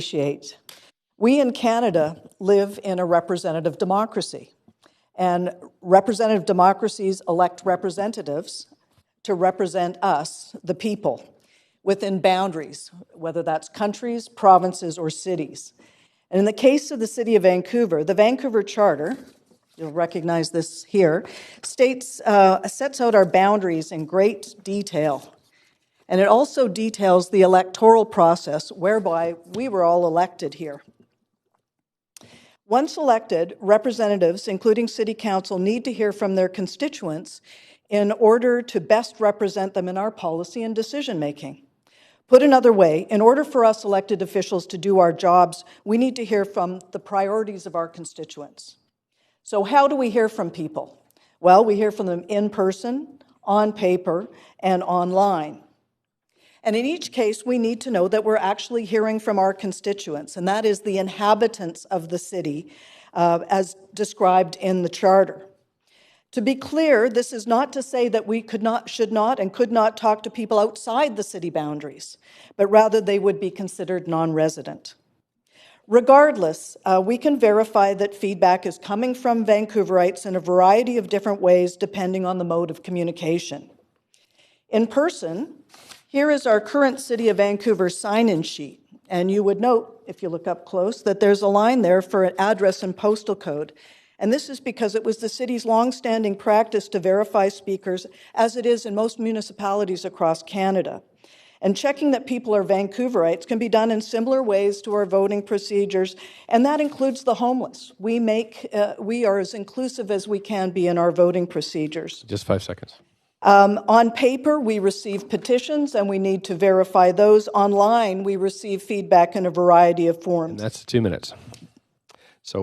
appreciate. We in Canada live in a representative democracy, and representative democracies elect representatives to represent us, the people, within boundaries, whether that's countries, provinces, or cities. And in the case of the City of Vancouver, the Vancouver Charter, you'll recognize this here, sets out our boundaries in great detail. And it also details the electoral process whereby we were all elected here. Once elected, representatives, including City Council, need to hear from their constituents in order to best represent them in our policy and decision-making. Put another way, in order for us elected officials to do our jobs, we need to hear from the priorities of our constituents. So how do we hear from people? Well, we hear from them in person, on paper, and online. And in each case, we need to know that we're actually hearing from our constituents, and that is the inhabitants of the city, as described in the Charter. To be clear, this is not to say that we should not and could not talk to people outside the city boundaries, but rather they would be considered non-resident. Regardless, we can verify that feedback is coming from Vancouverites in a variety of different ways depending on the mode of communication. In person, here is our current City of Vancouver sign-in sheet, and you would note, if you look up close, that there's a line there for an address and postal code. And this is because it was the city's long-standing practice to verify speakers, as it is in most municipalities across Canada. And checking that people are Vancouverites can be done in similar ways to our voting procedures, and that includes the homeless. We are as inclusive as we can be in our voting procedures. Just 5 seconds. On paper, we receive petitions, and we need to verify those. Online, we receive feedback in a variety of forms. And that's 2 minutes. So